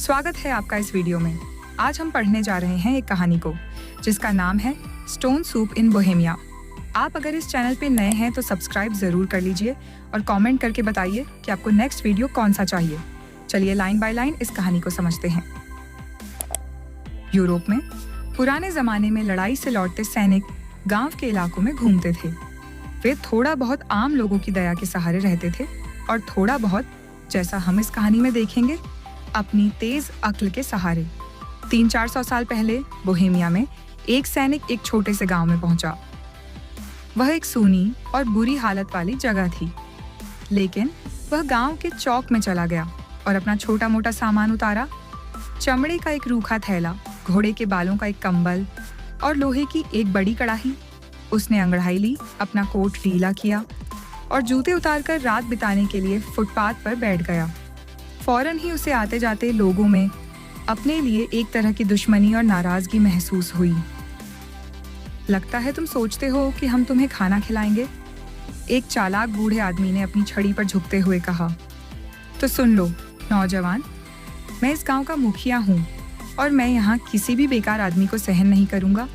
स्वागत है आपका इस वीडियो में। आज हम पढ़ने जा रहे हैं एक कहानी को जिसका नाम है स्टोन सूप इन बोहेमिया। आप अगर इस चैनल पे नए हैं तो सब्सक्राइब जरूर कर लीजिए और कमेंट करके बताइए कि आपको नेक्स्ट वीडियो कौन सा चाहिए। चलिए लाइन बाय लाइन इस कहानी को समझते हैं। यूरोप में पुराने जमाने में लड़ाई से लौटते सैनिक गांव के इलाकों में घूमते थे। वे थोड़ा बहुत आम लोगों की दया के सहारे रहते थे और थोड़ा बहुत, जैसा हम इस कहानी में देखेंगे, अपनी तेज अक्ल के सहारे। 300-400 साल पहले बोहेमिया में एक सैनिक एक छोटे से गांव में पहुंचा। वह एक सूनी और बुरी हालत वाली जगह थी, लेकिन वह गांव के चौक में चला गया और अपना छोटा मोटा सामान उतारा। चमड़े का एक रूखा थैला, घोड़े के बालों का एक कंबल और लोहे की एक बड़ी कड़ाही। उसने अंगड़ाई ली, अपना कोट ढीला किया और जूते उतारकर रात बिताने के लिए फुटपाथ पर बैठ गया। फौरन ही उसे आते जाते लोगों में अपने लिए एक तरह की दुश्मनी और नाराजगी महसूस हुई। लगता है तुम सोचते हो कि हम तुम्हें खाना खिलाएंगे, एक चालाक बूढ़े आदमी ने अपनी छड़ी पर झुकते हुए कहा। तो सुन लो नौजवान, मैं इस गांव का मुखिया हूँ और मैं यहाँ किसी भी बेकार आदमी को सहन नहीं करूँगा।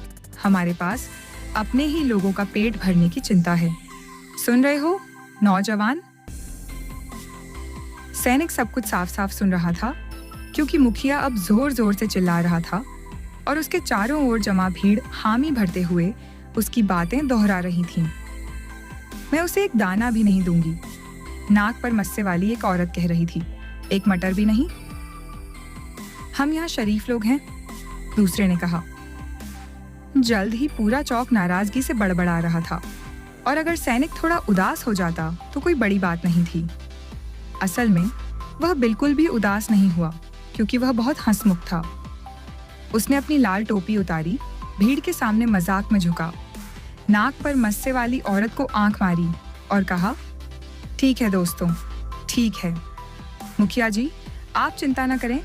हमारे पास अपने ही लोगों का पेट भरने की चिंता है। सुन रहे हो नौजवान? सैनिक सब कुछ साफ साफ सुन रहा था, क्योंकि मुखिया अब जोर जोर से चिल्ला रहा था और उसके चारों ओर जमा भीड़ हामी भरते हुए उसकी बातें दोहरा रही थीं। मैं उसे एक दाना भी नहीं दूंगी, नाक पर मस्से वाली एक औरत कह रही थी। एक मटर भी नहीं। हम यहाँ शरीफ लोग हैं, दूसरे ने कहा। जल्द ही पूरा चौक नाराजगी से बड़बड़ा रहा था और अगर सैनिक थोड़ा उदास हो जाता तो कोई बड़ी बात नहीं थी। असल में वह बिल्कुल भी उदास नहीं हुआ, क्योंकि वह बहुत हंसमुख था। उसने अपनी लाल टोपी उतारी, भीड़ के सामने मजाक में झुका, नाक पर मस्से वाली औरत को आंख मारी और कहा, ठीक है दोस्तों, ठीक है। मुखिया जी, आप चिंता न करें,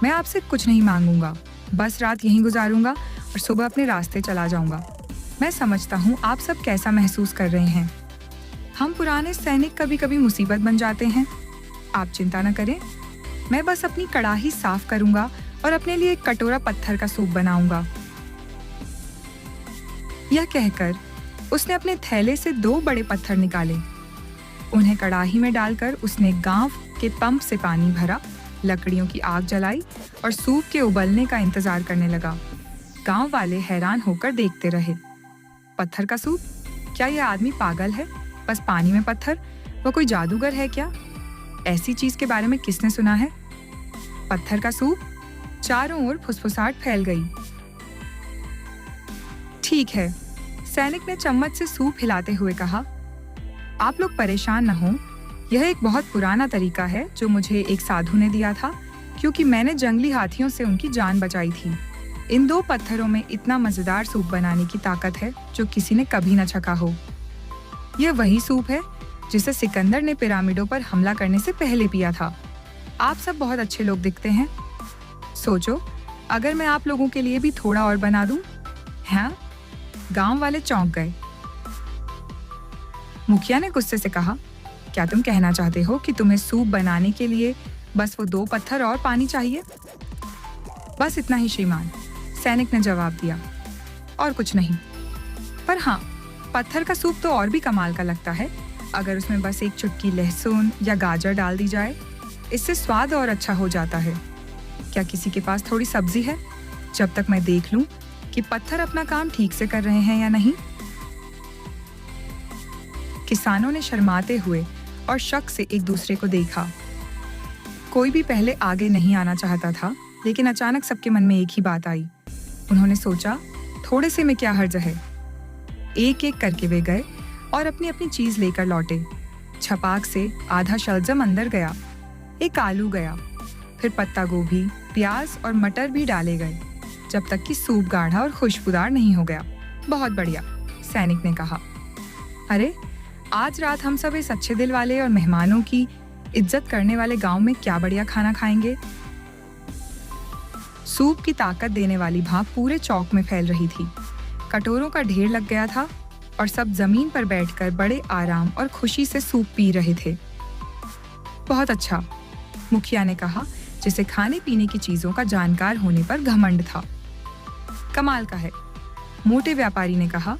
मैं आपसे कुछ नहीं मांगूंगा, बस रात यहीं गुजारूंगा और सुबह अपने रास्ते चला जाऊंगा। मैं समझता हूँ आप सब कैसा महसूस कर रहे हैं। हम पुराने सैनिक कभी कभी मुसीबत बन जाते हैं। आप चिंता न करें, मैं बस अपनी कड़ाही साफ करूंगा और अपने लिए एक कटोरा पत्थर का सूप बनाऊंगा। यह कहकर उसने अपने थैले से 2 बड़े पत्थर निकाले। उन्हें कड़ाही में डालकर उसने गांव के पंप से पानी भरा, लकड़ियों की आग जलाई और सूप के उबलने का इंतजार करने लगा। गांव वाले हैरान होकर देखते रहे। पत्थर का सूप? क्या यह आदमी पागल है? बस पानी में पत्थर? वह कोई जादूगर है क्या? ऐसी चीज के बारे में किसने सुना है? पत्थर का सूप? चारों ओर फुसफुसाहट फैल गई। ठीक है, सैनिक ने चम्मच से सूप हिलाते हुए कहा। आप लोग परेशान न हो, यह एक बहुत पुराना तरीका है जो मुझे एक साधु ने दिया था, क्योंकि मैंने जंगली हाथियों से उनकी जान बचाई थी। इन 2 पत्थरों में इतना मजेदार सूप बनाने की ताकत है जो किसी ने कभी न चखा हो। यह वही सूप है जिसे सिकंदर ने पिरामिडों पर हमला करने से पहले पिया था। आप सब बहुत अच्छे लोग दिखते हैं। सोचो, अगर मैं आप लोगों के लिए भी थोड़ा और बना दूं? हाँ? गांव वाले चौंक गए। मुखिया ने गुस्से से कहा, क्या तुम कहना चाहते हो कि तुम्हें सूप बनाने के लिए बस वो 2 पत्थर और पानी चाहिए? बस इतना ही श्रीमान, सैनिक ने जवाब दिया, और कुछ नहीं। पर हाँ, पत्थर का सूप तो और भी कमाल का लगता है अगर उसमें बस एक चुटकी लहसुन या गाजर डाल दी जाए। इससे स्वाद और अच्छा हो जाता है। क्या किसी के पास थोड़ी सब्जी है, जब तक मैं देख लूं कि पत्थर अपना काम ठीक से कर रहे हैं या नहीं? किसानों ने शर्माते हुए और शक से एक दूसरे को देखा। कोई भी पहले आगे नहीं आना चाहता था, लेकिन अचानक सबके मन में एक ही बात आई। उन्होंने सोचा, थोड़े से में क्या हर्ज है। एक एक करके वे गए और अपनी अपनी चीज लेकर लौटे। छपाक से आधा शलजम अंदर गया, एक आलू गया, फिर पत्ता गोभी, प्याज और मटर भी डाले गए, जब तक कि सूप गाढ़ा और खुशबूदार नहीं हो गया। बहुत बढ़िया, सैनिक ने कहा। अरे, आज रात हम सब इस अच्छे दिल वाले और मेहमानों की इज्जत करने वाले गांव में क्या बढ़िया खाना खाएंगे। सूप की ताकत देने वाली भाप पूरे चौक में फैल रही थी। कटोरों का ढेर लग गया था और सब जमीन पर बैठकर बड़े आराम और खुशी से सूप पी रहे थे। बहुत अच्छा, मुखिया ने कहा जिसे खाने पीने की चीजों का जानकार होने पर घमंड था। कमाल का है, मोटे व्यापारी ने कहा।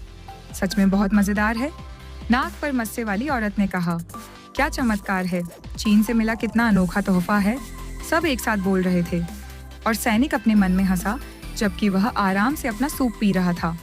सच में बहुत मजेदार है। नाक पर मस्से वाली औरत ने कहा। क्या चमत्कार है, चीन से मिला कितना अनोखा तोहफा है। सब एक साथ बोल रहे थे और सैनिक अपने मन में हंसा, जबकि वह आराम से अपना सूप पी रहा था।